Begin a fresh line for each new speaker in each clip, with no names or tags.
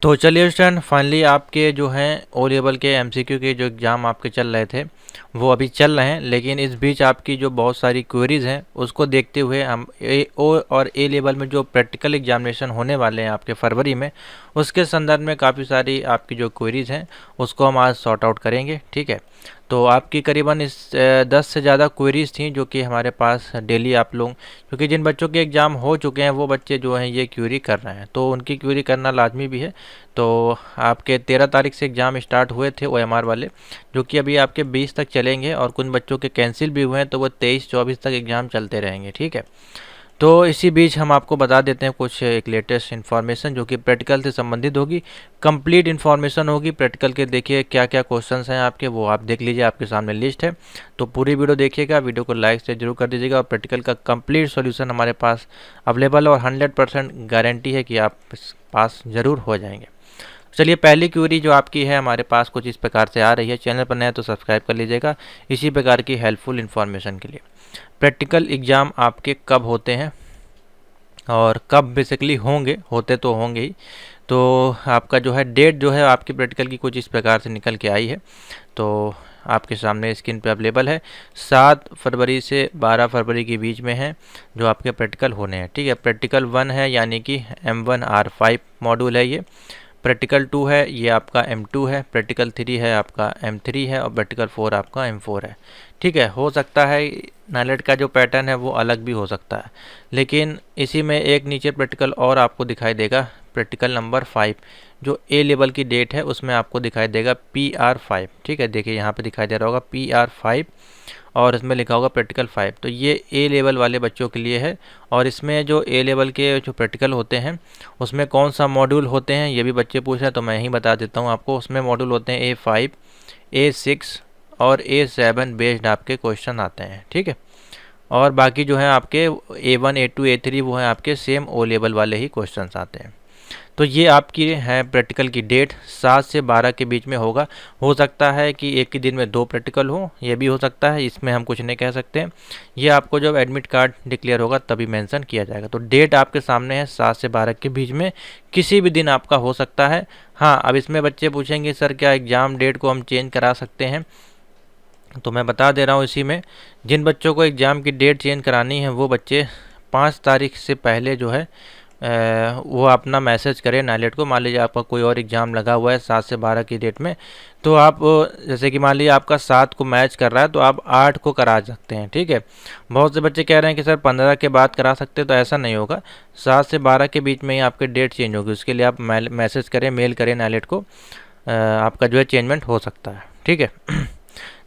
तो चलिए student, finally आपके जो हैं ओ लेवल के एमसीक्यू के जो एग्ज़ाम आपके चल रहे थे वो अभी चल रहे हैं, लेकिन इस बीच आपकी जो बहुत सारी क्वेरीज़ हैं उसको देखते हुए हम ओ और ए लेवल में जो प्रैक्टिकल एग्जामिनेशन होने वाले हैं आपके फरवरी में, उसके संदर्भ में काफ़ी सारी आपकी जो क्वेरीज़ हैं उसको हम आज सॉर्ट आउट करेंगे। ठीक है, तो आपकी करीबन 10 से ज़्यादा क्वेरीज़ थी जो कि हमारे पास डेली आप लोग, क्योंकि जिन बच्चों के एग्ज़ाम हो चुके हैं वो बच्चे जो हैं ये क्वेरी कर रहे हैं, तो उनकी क्वेरी करना लाजमी भी है। तो आपके 13 तारीख से एग्ज़ाम स्टार्ट हुए थे ओएमआर वाले, जो कि अभी आपके 20 तक चलेंगे, और कुछ बच्चों के कैंसिल भी हुए हैं तो वो 23-24 तक एग्ज़ाम चलते रहेंगे। ठीक है, तो इसी बीच हम आपको बता देते हैं कुछ एक लेटेस्ट इन्फॉर्मेशन जो कि प्रैक्टिकल से संबंधित होगी। कंप्लीट इन्फॉर्मेशन होगी प्रैक्टिकल के। देखिए क्या क्या क्वेश्चंस हैं आपके, वो आप देख लीजिए, आपके सामने लिस्ट है। तो पूरी वीडियो देखिएगा, वीडियो को लाइक से जरूर कर दीजिएगा, और प्रैक्टिकल का कंप्लीट सॉल्यूशन हमारे पास अवेलेबल है और 100% गारंटी है कि आप पास ज़रूर हो जाएंगे। चलिए, पहली क्वेरी जो आपकी है हमारे पास कुछ इस प्रकार से आ रही है। चैनल पर नया है तो सब्सक्राइब कर लीजिएगा इसी प्रकार की हेल्पफुल इन्फॉर्मेशन के लिए। प्रैक्टिकल एग्ज़ाम आपके कब होते हैं और कब बेसिकली होंगे, होते तो होंगे ही। तो आपका जो है डेट जो है आपकी प्रैक्टिकल की कुछ इस प्रकार से निकल के आई है, तो आपके सामने स्क्रीन पे अवेलेबल है। 7 फरवरी से 12 फरवरी के बीच में है जो आपके प्रैक्टिकल होने हैं। ठीक है, प्रैक्टिकल 1 है यानी कि M1R5 मॉड्यूल है ये। प्रैक्टिकल 2 है ये आपका M2 है। प्रैक्टिकल 3 है आपका M3 है, और प्रैक्टिकल 4 आपका M4 है। ठीक है, हो सकता है नाइलेट का जो पैटर्न है वो अलग भी हो सकता है, लेकिन इसी में एक नीचे प्रैक्टिकल और आपको दिखाई देगा, प्रैक्टिकल नंबर 5 जो ए लेवल की डेट है उसमें आपको दिखाई देगा PR5। ठीक है, देखिए यहाँ पे दिखाई दे रहा होगा PR5, और इसमें लिखा होगा प्रैक्टिकल 5। तो ये ए लेवल वाले बच्चों के लिए है, और इसमें जो ए लेवल के जो प्रैक्टिकल होते हैं उसमें कौन सा मॉड्यूल होते हैं ये भी बच्चे पूछ रहे हैं, तो मैं ही बता देता हूँ आपको। उसमें मॉड्यूल होते हैं A5, A6 और A7 बेस्ड आपके क्वेश्चन आते हैं। ठीक है, और बाकी जो है आपके A1, A2, A3 वो हैं आपके सेम ओ लेवल वाले ही क्वेश्चंस आते हैं। तो ये आपकी है प्रैक्टिकल की डेट 7 से 12 के बीच में होगा। हो सकता है कि एक ही दिन में 2 प्रैक्टिकल हो, ये भी हो सकता है, इसमें हम कुछ नहीं कह सकते। ये आपको जब एडमिट कार्ड डिक्लेयर होगा तभी मेंशन किया जाएगा। तो डेट आपके सामने है 7 से 12 के बीच में, किसी भी दिन आपका हो सकता है। हाँ, अब इसमें बच्चे पूछेंगे सर क्या एग्ज़ाम डेट को हम चेंज करा सकते हैं, तो मैं बता दे रहा हूँ इसी में। जिन बच्चों को एग्ज़ाम की डेट चेंज करानी है वो बच्चे 5 तारीख से पहले जो है वो अपना मैसेज करें नाइलेट को। मान लीजिए आपका कोई और एग्ज़ाम लगा हुआ है 7 से 12 की डेट में, तो आप जैसे कि मान लीजिए आपका 7 को मैच कर रहा है तो आप 8 को करा सकते हैं। ठीक है, बहुत से बच्चे कह रहे हैं कि सर 15 के बाद करा सकते हैं, तो ऐसा नहीं होगा। 7 से 12 के बीच में ही आपकी डेट चेंज होगी, उसके लिए आप मैसेज करें, मेल करें नाइलेट को, आपका जो है चेंजमेंट हो सकता है। ठीक है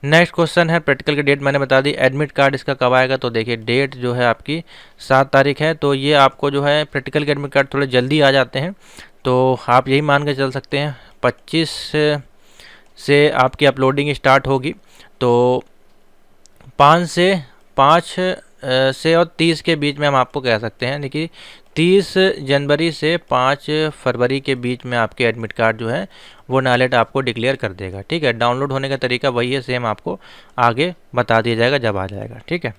नेक्स्ट क्वेश्चन है, प्रैक्टिकल की डेट मैंने बता दी। एडमिट कार्ड इसका कब आएगा, तो देखिए डेट जो है आपकी 7 तारीख है, तो ये आपको जो है प्रैक्टिकल के एडमिट कार्ड थोड़े जल्दी आ जाते हैं, तो आप यही मान के चल सकते हैं 25 से आपकी अपलोडिंग स्टार्ट होगी। तो 5 से और 30 के बीच में हम आपको कह सकते हैं, देखिए 30 जनवरी से 5 फरवरी के बीच में आपके एडमिट कार्ड जो है वो नाइलेट आपको डिक्लेयर कर देगा। ठीक है, डाउनलोड होने का तरीका वही है, सेम आपको आगे बता दिया जाएगा जब आ जाएगा। ठीक है,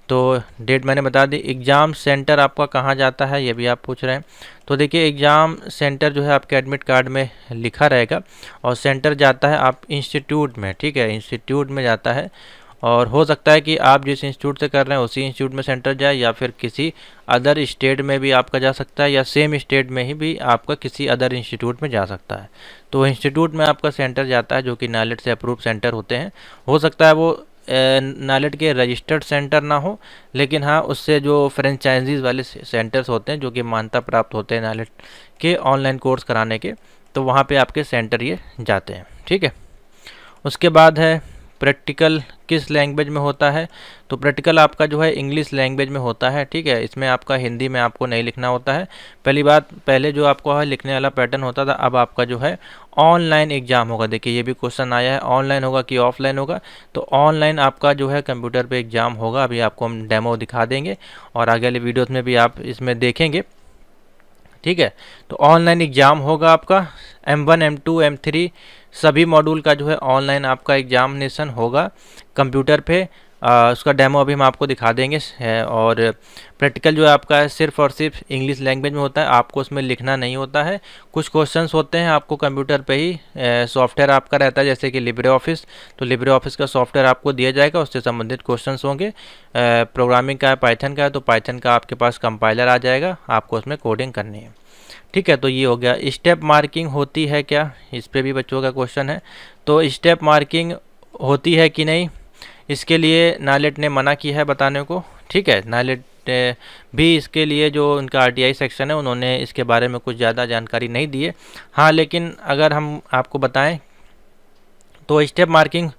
तो डेट मैंने बता दी। एग्ज़ाम सेंटर आपका कहाँ जाता है ये भी आप पूछ रहे हैं, तो देखिए एग्ज़ाम सेंटर जो है आपके एडमिट कार्ड में लिखा रहेगा, और सेंटर जाता है आप इंस्टीट्यूट में। ठीक है, इंस्टीट्यूट में जाता है, और हो सकता है कि आप जिस इंस्टीट्यूट से कर रहे हैं उसी इंस्टीट्यूट में सेंटर जाए, या फिर किसी अदर स्टेट में भी आपका जा सकता है, या सेम स्टेट में ही भी आपका किसी अदर इंस्टीट्यूट में जा सकता है। तो इंस्टीट्यूट में आपका सेंटर जाता है जो कि नाइलेट से अप्रूव सेंटर होते हैं। हो सकता है वो नाइलेट के रजिस्टर्ड सेंटर ना हो, लेकिन हाँ उससे जो फ्रेंचाइजीज वाले सेंटर्स होते हैं जो कि मान्यता प्राप्त होते हैं नाइलेट के ऑनलाइन कोर्स कराने के, तो वहाँ पे आपके सेंटर ये जाते हैं। ठीक है, उसके बाद है प्रैक्टिकल किस लैंग्वेज में होता है, तो प्रैक्टिकल आपका जो है इंग्लिश लैंग्वेज में होता है। ठीक है, इसमें आपका हिंदी में आपको नहीं लिखना होता है। पहली बात, पहले जो आपको है लिखने वाला पैटर्न होता था, अब आपका जो है ऑनलाइन एग्ज़ाम होगा। देखिए ये भी क्वेश्चन आया है, ऑनलाइन होगा कि ऑफलाइन होगा, तो ऑनलाइन आपका जो है कंप्यूटर पे एग्ज़ाम होगा। अभी आपको हम डेमो दिखा देंगे और आगे वाले वीडियोज़ में भी आप इसमें देखेंगे। ठीक है, तो ऑनलाइन एग्ज़ाम होगा आपका। M1, M2, M3 सभी मॉड्यूल का जो है ऑनलाइन आपका एग्जामिनेशन होगा कंप्यूटर पे। उसका डेमो अभी हम आपको दिखा देंगे है। और प्रैक्टिकल जो है आपका है सिर्फ और सिर्फ इंग्लिश लैंग्वेज में होता है, आपको उसमें लिखना नहीं होता है। कुछ क्वेश्चंस होते हैं आपको कंप्यूटर पे ही सॉफ्टवेयर आपका रहता है, जैसे कि लिब्रे ऑफिस, तो लिब्रे ऑफिस का सॉफ्टवेयर आपको दिया जाएगा, उससे संबंधित क्वेश्चंस होंगे। प्रोग्रामिंग का है, पाइथन का है, तो पाइथन का आपके पास कंपाइलर आ जाएगा, आपको उसमें कोडिंग करनी है। ठीक है, तो ये हो गया। स्टेप मार्किंग होती है क्या, इस पर भी बच्चों का क्वेश्चन है। तो स्टेप मार्किंग होती है कि नहीं, इसके लिए नाइलेट ने मना किया है बताने को। ठीक है, नाइलेट भी इसके लिए जो उनका आरटीआई सेक्शन है उन्होंने इसके बारे में कुछ ज़्यादा जानकारी नहीं दी है। हाँ, लेकिन अगर हम आपको बताएं तो स्टेप मार्किंग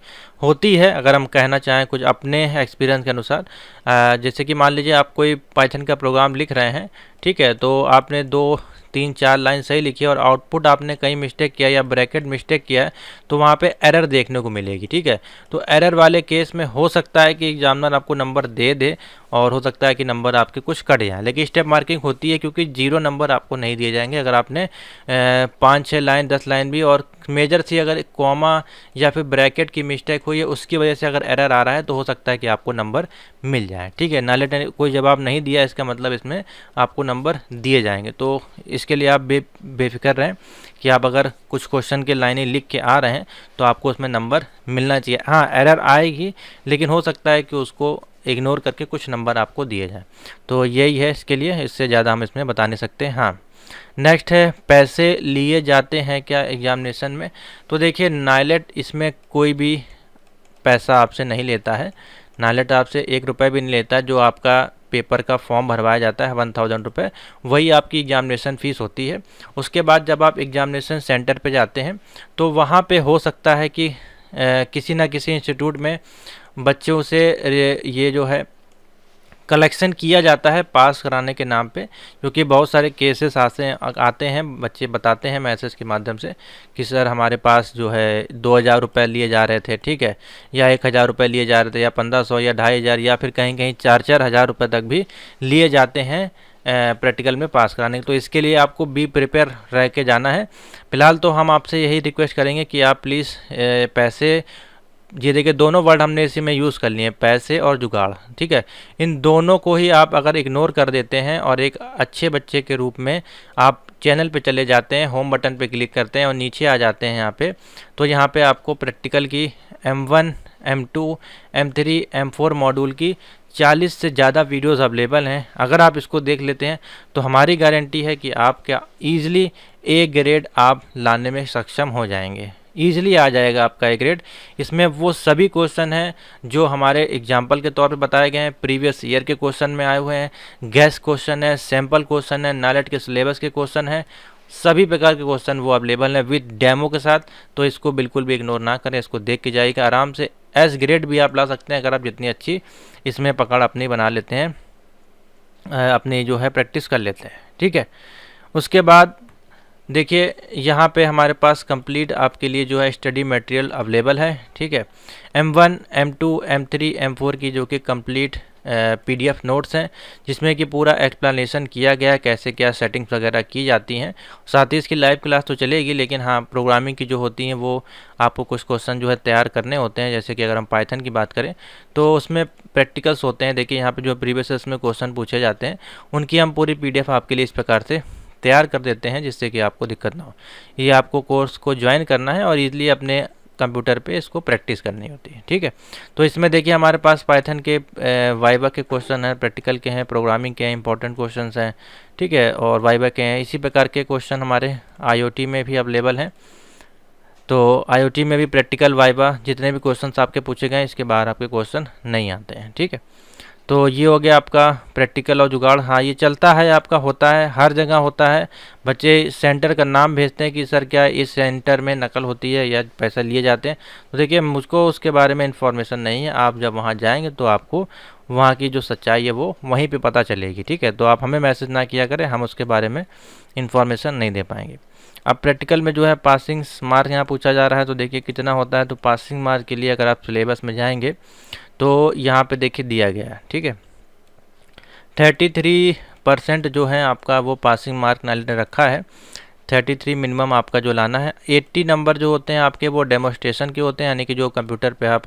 होती है, अगर हम कहना चाहें कुछ अपने एक्सपीरियंस के अनुसार। जैसे कि मान लीजिए आप कोई पाइथन का प्रोग्राम लिख रहे हैं, ठीक है, तो आपने 2-3-4 लाइन सही लिखी है और आउटपुट आपने कहीं मिस्टेक किया या ब्रैकेट मिस्टेक किया है, तो वहाँ पे एरर देखने को मिलेगी। ठीक है, तो एरर वाले केस में हो सकता है कि एग्जामिनर आपको नंबर दे दे और हो सकता है कि नंबर आपके कुछ कट जाए, लेकिन स्टेप मार्किंग होती है क्योंकि 0 नंबर आपको नहीं दिए जाएंगे अगर आपने 5-6 लाइन 10 लाइन भी और मेजर सी अगर कॉमा या फिर ब्रैकेट की मिस्टेक हुई है उसकी वजह से अगर एरर आ रहा है तो हो सकता है कि आपको नंबर मिल जाए। ठीक है, नाइलेट ने कोई जवाब नहीं दिया, इसका मतलब इसमें आपको नंबर दिए जाएंगे। तो इसके लिए आप बेफिक्र रहें कि आप अगर कुछ क्वेश्चन के लाइनें लिख के आ रहे हैं तो आपको उसमें नंबर मिलना चाहिए। हाँ, एरर आएगी, लेकिन हो सकता है कि उसको इग्नोर करके कुछ नंबर आपको दिए जाएँ। तो यही है इसके लिए, इससे ज़्यादा हम इसमें बता नहीं सकते। हाँ, नेक्स्ट है पैसे लिए जाते हैं क्या एग्जामिनेशन में। तो देखिए, नाइलेट इसमें कोई भी पैसा आपसे नहीं लेता है। नाइलेट आपसे 1 रुपये भी नहीं लेता है। जो आपका पेपर का फॉर्म भरवाया जाता है 1000 रुपये, वही आपकी एग्जामिनेशन फ़ीस होती है। उसके बाद जब आप एग्जामिनेशन सेंटर पे जाते हैं तो वहाँ पे हो सकता है कि किसी न किसी इंस्टीट्यूट में बच्चों से ये जो है कलेक्शन किया जाता है पास कराने के नाम पे, क्योंकि बहुत सारे केसेस आते हैं, बच्चे बताते हैं मैसेज के माध्यम से कि सर हमारे पास जो है 2000 रुपये लिए जा रहे थे, ठीक है, या 1000 रुपये लिए जा रहे थे, या 1500 या 2500 या फिर कहीं कहीं 4-4 हज़ार रुपये तक भी लिए जाते हैं प्रैक्टिकल में पास कराने। तो इसके लिए आपको बी प्रिपेयर रह के जाना है। फिलहाल तो हम आपसे यही रिक्वेस्ट करेंगे कि आप प्लीज़ पैसे, ये देखिए दोनों वर्ड हमने इसी में यूज़ कर लिए हैं, पैसे और जुगाड़। ठीक है, इन दोनों को ही आप अगर इग्नोर कर देते हैं और एक अच्छे बच्चे के रूप में आप चैनल पे चले जाते हैं, होम बटन पे क्लिक करते हैं और नीचे आ जाते हैं यहाँ पे, तो यहाँ पे आपको प्रैक्टिकल की M1, M2, M3, M4 module की 40 से ज़्यादा वीडियोस अवेलेबल हैं। अगर आप इसको देख लेते हैं तो हमारी गारंटी है कि आप क्या ईज़िली A ग्रेड आप लाने में सक्षम हो जाएंगे, ईजिली आ जाएगा आपका ए ग्रेड। इसमें वो सभी क्वेश्चन हैं जो हमारे एग्जाम्पल के तौर पे बताए गए हैं, प्रीवियस ईयर के क्वेश्चन में आए हुए हैं, गैस क्वेश्चन है, सैम्पल क्वेश्चन है, नाइलेट के सिलेबस के क्वेश्चन हैं, सभी प्रकार के क्वेश्चन वो अवेलेबल हैं विद डेमो के साथ। तो इसको बिल्कुल भी इग्नोर ना करें, इसको देख के जाइएगा, आराम से एस ग्रेड भी आप ला सकते हैं अगर आप जितनी अच्छी इसमें पकड़ अपनी बना लेते हैं, अपनी जो है प्रैक्टिस कर लेते हैं। ठीक है, उसके बाद देखिए यहाँ पे हमारे पास कंप्लीट आपके लिए जो है स्टडी मटेरियल अवेलेबल है। ठीक है, M1, M2, M3, M4 की जो कि कंप्लीट PDF नोट्स हैं, जिसमें कि पूरा एक्सप्लेनेशन किया गया है कैसे क्या सेटिंग्स वगैरह की जाती हैं। साथ ही इसकी लाइव क्लास तो चलेगी, लेकिन हाँ प्रोग्रामिंग की जो होती हैं वो आपको कुछ क्वेश्चन जो है तैयार करने होते हैं। जैसे कि अगर हम पाइथन की बात करें तो उसमें प्रैक्टिकल्स होते हैं। देखिए यहाँ पे जो प्रीवियस में क्वेश्चन पूछे जाते हैं उनकी हम पूरी PDF आपके लिए इस प्रकार से तैयार कर देते हैं, जिससे कि आपको दिक्कत ना हो। ये आपको कोर्स को ज्वाइन करना है और ईजिली अपने कंप्यूटर पे इसको प्रैक्टिस करनी होती है। ठीक है, तो इसमें देखिए हमारे पास पाइथन के वाइवा के क्वेश्चन हैं, प्रैक्टिकल के हैं, प्रोग्रामिंग के हैं, इंपॉर्टेंट क्वेश्चंस हैं। ठीक है, और वाइवा के हैं। इसी प्रकार के क्वेश्चन हमारे IoT में भी अवेलेबल हैं। तो IoT में भी प्रैक्टिकल वाइवा जितने भी क्वेश्चन आपके पूछे गए इसके बाहर आपके क्वेश्चन नहीं आते हैं। ठीक है, तो ये हो गया आपका प्रैक्टिकल और जुगाड़। हाँ, ये चलता है, आपका होता है, हर जगह होता है। बच्चे सेंटर का नाम भेजते हैं कि सर क्या इस सेंटर में नकल होती है या पैसा लिए जाते हैं। तो देखिए मुझको उसके बारे में इन्फॉर्मेशन नहीं है, आप जब वहाँ जाएंगे तो आपको वहाँ की जो सच्चाई है वो वहीं पे पता चलेगी। ठीक है, तो आप हमें मैसेज ना किया करें, हम उसके बारे में इन्फॉर्मेशन नहीं दे पाएंगे। अब प्रैक्टिकल में जो है पासिंग मार्क यहाँ पूछा जा रहा है, तो देखिए कितना होता है। तो पासिंग मार्क के लिए अगर आप सिलेबस में जाएंगे तो यहाँ पे देखिए दिया गया है। ठीक है, 33% जो है आपका वो पासिंग मार्क नाइलेट ने रखा है। 33 मिनिमम आपका जो लाना है। 80 नंबर जो होते हैं आपके वो डेमोस्ट्रेशन के होते हैं, यानी कि जो कंप्यूटर पे आप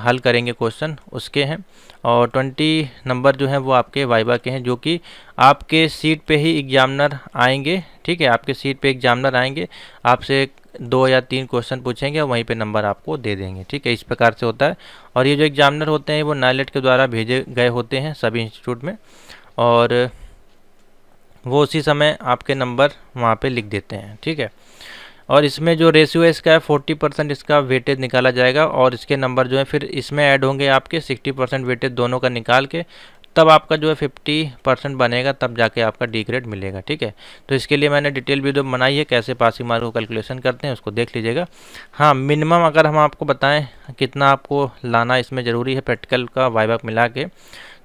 हल करेंगे क्वेश्चन उसके हैं, और 20 नंबर जो हैं वो आपके वाइवा के हैं, जो कि आपके सीट पे ही एग्जामिनर आएंगे। ठीक है, आपके सीट पे एग्जामिनर आएंगे, आपसे 2 या 3 क्वेश्चन पूछेंगे और वहीं पे नंबर आपको दे देंगे। ठीक है, इस प्रकार से होता है। और ये जो एग्जामिनर होते हैं वो नाइलेट के द्वारा भेजे गए होते हैं सभी इंस्टीट्यूट में, और वो उसी समय आपके नंबर वहाँ पे लिख देते हैं। ठीक है, और इसमें जो रेशियो है इसका है 40% इसका वेटेज निकाला जाएगा, और इसके नंबर जो है फिर इसमें ऐड होंगे आपके 60% वेटेज दोनों का निकाल के, तब आपका जो है 50% बनेगा, तब जाके आपका डी ग्रेड मिलेगा। ठीक है, तो इसके लिए मैंने डिटेल वीडियो बनाई है, कैसे पासिंग मार्क को कैलकुलेशन करते हैं उसको देख लीजिएगा। हाँ, मिनिमम अगर हम आपको बताएं कितना आपको लाना इसमें ज़रूरी है प्रैक्टिकल का वाइवा मिला के,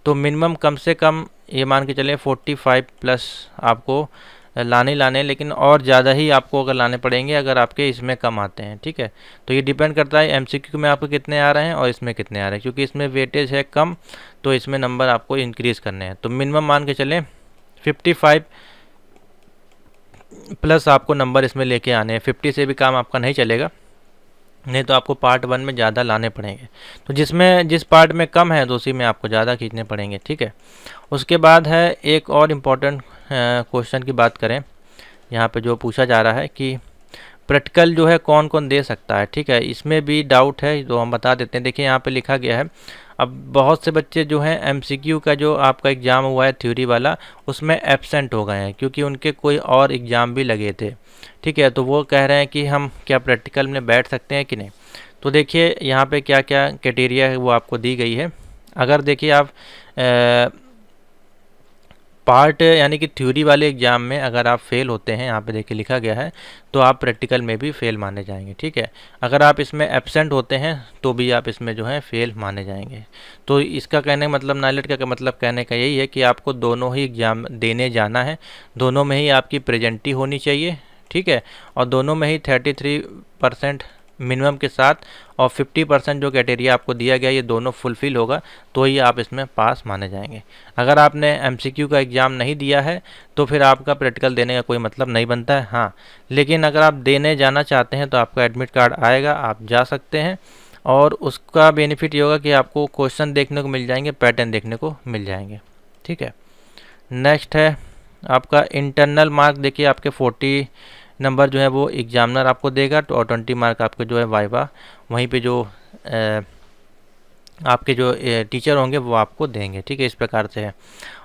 तो मिनिमम कम से कम ये मान के चलें 45 प्लस आपको लाने, लेकिन और ज़्यादा ही आपको अगर लाने पड़ेंगे अगर आपके इसमें कम आते हैं। ठीक है, तो ये डिपेंड करता है एमसीक्यू में आपको कितने आ रहे हैं और इसमें कितने आ रहे हैं, क्योंकि इसमें वेटेज है कम, तो इसमें नंबर आपको इंक्रीज़ करने हैं। तो मिनिमम मान के चलें 55 प्लस आपको नंबर इसमें लेके आने हैं। 50 से भी काम आपका नहीं चलेगा, नहीं तो आपको पार्ट 1 में ज़्यादा लाने पड़ेंगे। तो जिस पार्ट में कम है तो उसी में आपको ज़्यादा खींचने पड़ेंगे। ठीक है, उसके बाद है एक और इम्पॉर्टेंट क्वेश्चन की बात करें, यहाँ पे जो पूछा जा रहा है कि प्रैक्टिकल जो है कौन कौन दे सकता है। ठीक है, इसमें भी डाउट है तो हम बता देते हैं। देखिए यहाँ पे लिखा गया है, अब बहुत से बच्चे जो हैं एमसीक्यू का जो आपका एग्ज़ाम हुआ है थ्योरी वाला, उसमें एब्सेंट हो गए हैं क्योंकि उनके कोई और एग्ज़ाम भी लगे थे। ठीक है, तो वो कह रहे हैं कि हम क्या प्रैक्टिकल में बैठ सकते हैं कि नहीं। तो देखिए यहाँ पे क्या क्या क्राइटेरिया है वो आपको दी गई है। अगर देखिए आप पार्ट यानी कि थ्योरी वाले एग्ज़ाम में अगर आप फेल होते हैं, यहाँ पे देखिए लिखा गया है, तो आप प्रैक्टिकल में भी फेल माने जाएंगे। ठीक है, अगर आप इसमें एब्सेंट होते हैं तो भी आप इसमें जो है फेल माने जाएंगे। तो इसका कहने का मतलब, नाइलेट का मतलब कहने का यही है कि आपको दोनों ही एग्ज़ाम देने जाना है, दोनों में ही आपकी प्रेजेंटी होनी चाहिए। ठीक है, और दोनों में ही 33% मिनिमम के साथ और 50% जो क्राइटेरिया आपको दिया गया ये दोनों फुलफ़िल होगा, तो ही आप इसमें पास माने जाएंगे। अगर आपने एमसीक्यू का एग्ज़ाम नहीं दिया है तो फिर आपका प्रैक्टिकल देने का कोई मतलब नहीं बनता है। हाँ, लेकिन अगर आप देने जाना चाहते हैं तो आपका एडमिट कार्ड आएगा, आप जा सकते हैं, और उसका बेनिफिट ये होगा कि आपको क्वेश्चन देखने को मिल जाएंगे, पैटर्न देखने को मिल जाएंगे। ठीक है, नेक्स्ट है आपका इंटरनल मार्क। देखिए आपके 40 नंबर जो है वो एग्जामिनर आपको देगा, और 20 मार्क आपके जो है वाइवा वहीं पे जो आपके जो टीचर होंगे वो आपको देंगे। ठीक है, इस प्रकार से है।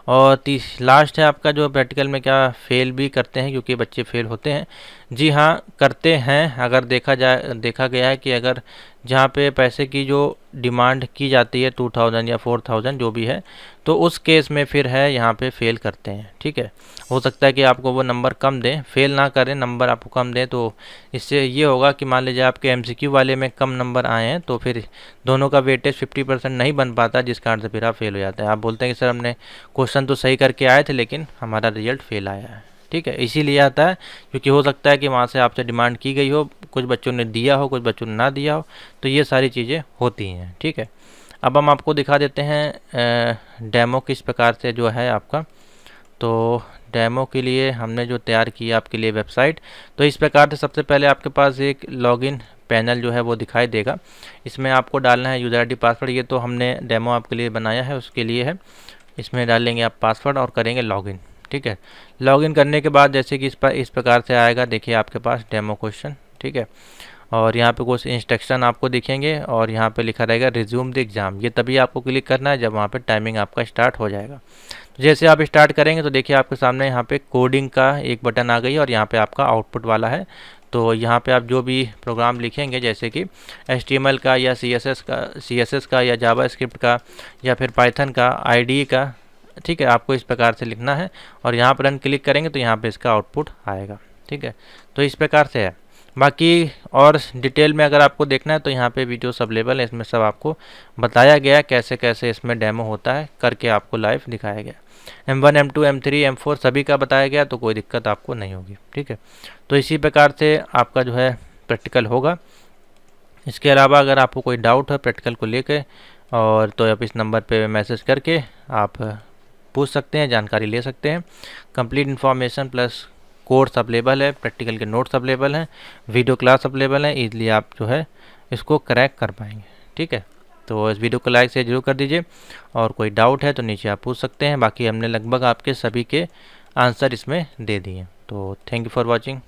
और लास्ट है आपका जो प्रैक्टिकल में क्या फेल भी करते हैं, क्योंकि बच्चे फेल होते हैं। जी हाँ, करते हैं। अगर देखा गया है कि अगर जहाँ पे पैसे की जो डिमांड की जाती है 2000 या 4000 जो भी है, तो उस केस में फिर है यहाँ पे फेल करते हैं। ठीक है, हो सकता है कि आपको वो नंबर कम दें, फेल ना करें, नंबर आपको कम दें, तो इससे ये होगा कि मान लीजिए आपके एमसीक्यू वाले में कम नंबर आए हैं तो फिर दोनों का वेटेज 50% नहीं बन पाता, जिस कारण से फिर आप फेल हो जाते हैं। आप बोलते हैं कि सर हमने क्वेश्चन तो सही करके आए थे लेकिन हमारा रिजल्ट फेल आया है। ठीक है, इसीलिए आता है क्योंकि हो सकता है कि वहाँ से आपसे डिमांड की गई हो, कुछ बच्चों ने दिया हो, कुछ बच्चों ने ना दिया हो, तो ये सारी चीज़ें होती हैं। ठीक है, अब हम आपको दिखा देते हैं डेमो किस प्रकार से जो है आपका। तो डेमो के लिए हमने जो तैयार किया आपके लिए वेबसाइट, तो इस प्रकार से सबसे पहले आपके पास एक लॉगिन पैनल जो है वो दिखाई देगा। इसमें आपको डालना है यूज़र आईडी पासवर्ड, ये तो हमने डेमो आपके लिए बनाया है उसके लिए है। इसमें डालेंगे आप पासवर्ड और करेंगे लॉगिन। ठीक है, लॉगिन करने के बाद जैसे कि इस प्रकार से आएगा, देखिए आपके पास डेमो क्वेश्चन। ठीक है, और यहाँ पे कुछ इंस्ट्रक्शन आपको दिखेंगे और यहाँ पे लिखा रहेगा रिज्यूम द एग्ज़ाम। ये तभी आपको क्लिक करना है जब वहाँ पे टाइमिंग आपका स्टार्ट हो जाएगा। तो जैसे आप स्टार्ट करेंगे तो देखिए आपके सामने यहाँ पे कोडिंग का एक बटन आ गई और यहाँ पे आपका आउटपुट वाला है। तो यहाँ पे आप जो भी प्रोग्राम लिखेंगे जैसे कि HTML का या CSS का या जावास्क्रिप्ट का या फिर पाइथन का, IDE का, ठीक है, आपको इस प्रकार से लिखना है और यहाँ पर रन क्लिक करेंगे तो यहाँ पे इसका आउटपुट आएगा। ठीक है, तो इस प्रकार से है। बाकी और डिटेल में अगर आपको देखना है तो यहाँ पे वीडियोस अवेलेबल है, इसमें सब आपको बताया गया है कैसे कैसे इसमें डेमो होता है, करके आपको लाइव दिखाया गया। M1 M2 M3 M4 सभी का बताया गया, तो कोई दिक्कत आपको नहीं होगी। ठीक है, तो इसी प्रकार से आपका जो है प्रैक्टिकल होगा। इसके अलावा अगर आपको कोई डाउट है प्रैक्टिकल को लेकर, और तो आप इस नंबर पे मैसेज करके आप पूछ सकते हैं, जानकारी ले सकते हैं। Complete information plus course available है, प्रैक्टिकल के नोट्स अवेलेबल हैं, वीडियो क्लास अवेलेबल है, ईजिली आप जो है इसको क्रैक कर पाएंगे। ठीक है, तो इस वीडियो को लाइक से जरूर कर दीजिए, और कोई डाउट है तो नीचे आप पूछ सकते हैं। बाकी हमने लगभग आपके सभी के आंसर इसमें दे दिए। तो थैंक यू फॉर वॉचिंग।